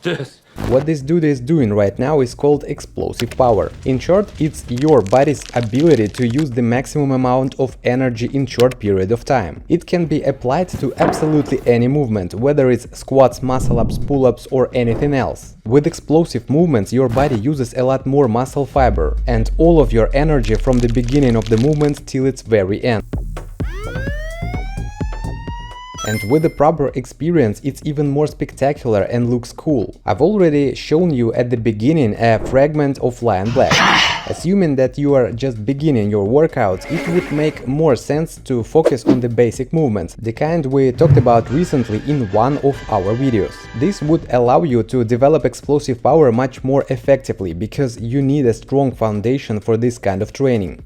this? What this dude is doing right now is called explosive power. In short, it's your body's ability to use the maximum amount of energy in short period of time. It can be applied to absolutely any movement, whether it's squats, muscle-ups, pull-ups or anything else. With explosive movements, your body uses a lot more muscle fiber and all of your energy from the beginning of the movement till its very end. And with the proper experience, it's even more spectacular and looks cool. I've already shown you at the beginning a fragment of Lion Black. Assuming that you are just beginning your workouts, it would make more sense to focus on the basic movements, the kind we talked about recently in one of our videos. This would allow you to develop explosive power much more effectively, because you need a strong foundation for this kind of training.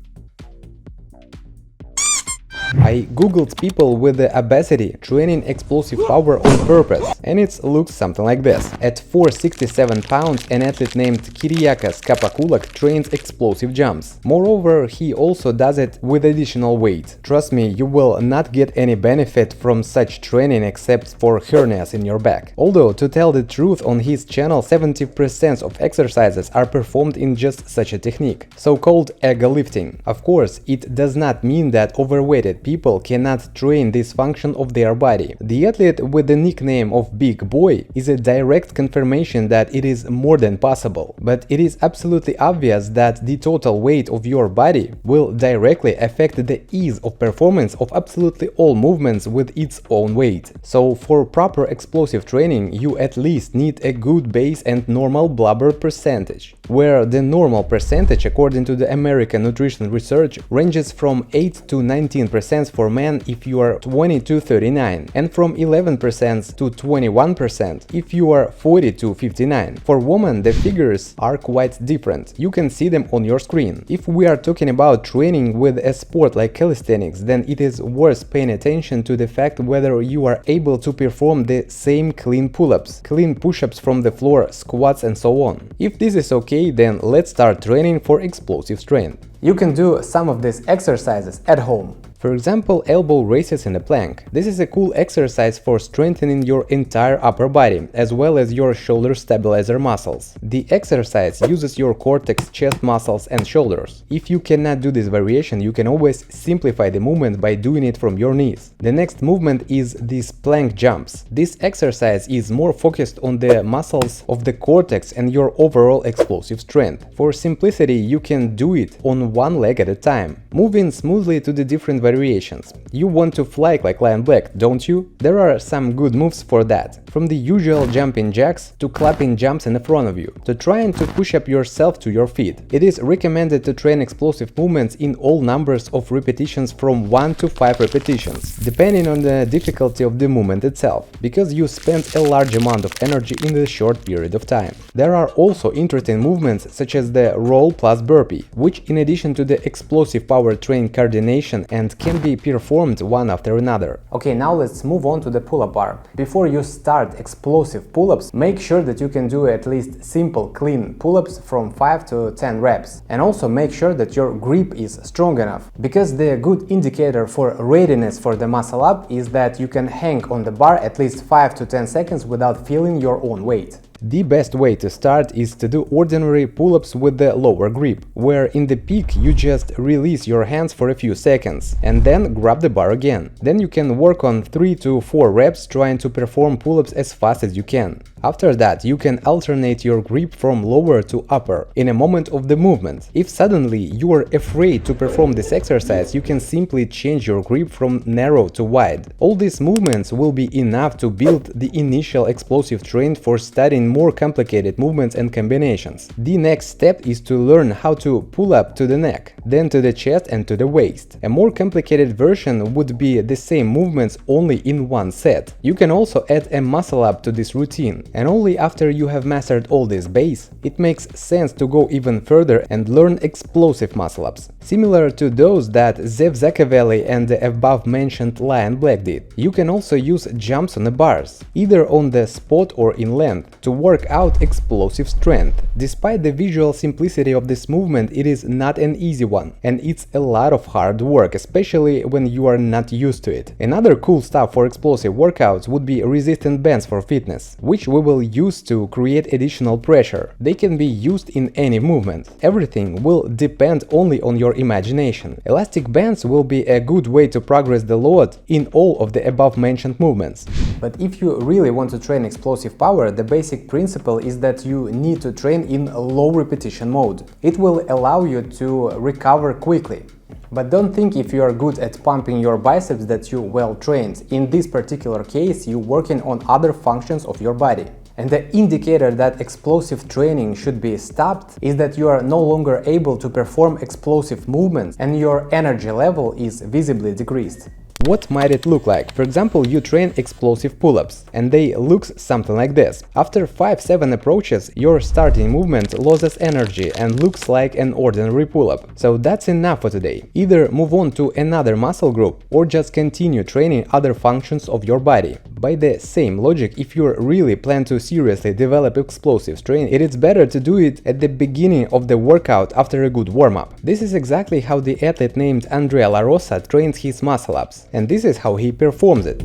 I googled people with the obesity training explosive power on purpose, and it looks something like this. At 467 pounds, an athlete named Kyriakos Kapakoulak trains explosive jumps. Moreover, he also does it with additional weight. Trust me, you will not get any benefit from such training except for hernias in your back. Although, to tell the truth, on his channel 70% of exercises are performed in just such a technique, so-called ego lifting. Of course, it does not mean that overweighted people cannot train this function of their body. The athlete with the nickname of Big Boy is a direct confirmation that it is more than possible. But it is absolutely obvious that the total weight of your body will directly affect the ease of performance of absolutely all movements with its own weight. So for proper explosive training, you at least need a good base and normal blubber percentage, where the normal percentage, according to the American Nutrition Research, ranges from 8 to 19% for men if you are 20 to 39, and from 11% to 21% if you are 40 to 59. For women, the figures are quite different. You can see them on your screen. If we are talking about training with a sport like calisthenics, then it is worth paying attention to the fact whether you are able to perform the same clean pull-ups, clean push-ups from the floor, squats and so on. If this is okay, then let's start training for explosive strength. You can do some of these exercises at home. For example, elbow raises in a plank. This is a cool exercise for strengthening your entire upper body, as well as your shoulder stabilizer muscles. The exercise uses your cortex, chest muscles and shoulders. If you cannot do this variation, you can always simplify the movement by doing it from your knees. The next movement is these plank jumps. This exercise is more focused on the muscles of the cortex and your overall explosive strength. For simplicity, you can do it on one leg at a time, moving smoothly to the different variations. You want to fly like Lion Black, don't you? There are some good moves for that, from the usual jumping jacks to clapping jumps in front of you, to trying to push up yourself to your feet. It is recommended to train explosive movements in all numbers of repetitions from 1 to 5 repetitions, depending on the difficulty of the movement itself, because you spend a large amount of energy in a short period of time. There are also interesting movements such as the roll plus burpee, which in addition to the explosive power train coordination and can be performed one after another. Okay, now let's move on to the pull-up bar. Before you start explosive pull-ups, make sure that you can do at least simple clean pull-ups from 5 to 10 reps, and also make sure that your grip is strong enough, because the good indicator for readiness for the muscle up is that you can hang on the bar at least 5 to 10 seconds without feeling your own weight. The best way to start is to do ordinary pull-ups with the lower grip, where in the peak you just release your hands for a few seconds and then grab the bar again. Then you can work on 3 to 4 reps trying to perform pull-ups as fast as you can. After that, you can alternate your grip from lower to upper in a moment of the movement. If suddenly you are afraid to perform this exercise, you can simply change your grip from narrow to wide. All these movements will be enough to build the initial explosive strength for studying more complicated movements and combinations. The next step is to learn how to pull up to the neck, then to the chest and to the waist. A more complicated version would be the same movements only in one set. You can also add a muscle up to this routine, and only after you have mastered all this base, it makes sense to go even further and learn explosive muscle ups, similar to those that Zev Zakaveli and the above mentioned Lion Black did. You can also use jumps on the bars, either on the spot or in length, to work out explosive strength. Despite the visual simplicity of this movement, it is not an easy one, and it's a lot of hard work, especially when you are not used to it. Another cool stuff for explosive workouts would be resistant bands for fitness, which we we will use to create additional pressure. They can be used in any movement. Everything will depend only on your imagination. Elastic bands will be a good way to progress the load in all of the above-mentioned movements. But if you really want to train explosive power, the basic principle is that you need to train in low repetition mode. It will allow you to recover quickly. But don't think if you are good at pumping your biceps that you're well trained. In this particular case, you're working on other functions of your body. And the indicator that explosive training should be stopped is that you are no longer able to perform explosive movements and your energy level is visibly decreased. What might it look like? For example, you train explosive pull-ups, and they look something like this. After 5-7 approaches, your starting movement loses energy and looks like an ordinary pull-up. So that's enough for today. Either move on to another muscle group or just continue training other functions of your body. By the same logic, if you really plan to seriously develop explosive strength, it is better to do it at the beginning of the workout after a good warm-up. This is exactly how the athlete named Andrea La Rosa trains his muscle-ups. And this is how he performs it.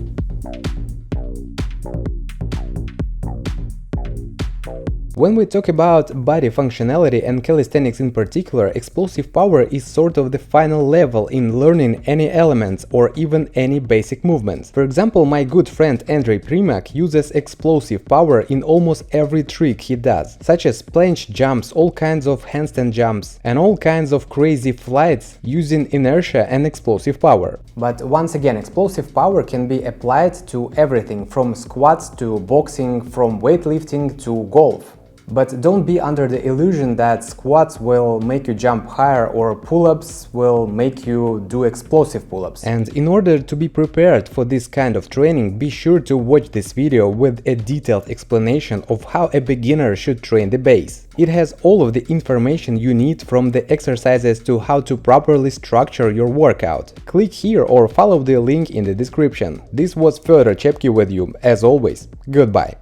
When we talk about body functionality and calisthenics in particular, explosive power is sort of the final level in learning any elements or even any basic movements. For example, my good friend Andrei Primak uses explosive power in almost every trick he does, such as planche jumps, all kinds of handstand jumps, and all kinds of crazy flights using inertia and explosive power. But once again, explosive power can be applied to everything, from squats to boxing, from weightlifting to golf. But don't be under the illusion that squats will make you jump higher or pull-ups will make you do explosive pull-ups. And in order to be prepared for this kind of training, be sure to watch this video with a detailed explanation of how a beginner should train the base. It has all of the information you need, from the exercises to how to properly structure your workout. Click here or follow the link in the description. This was Fyodor Chepky with you, as always. Goodbye.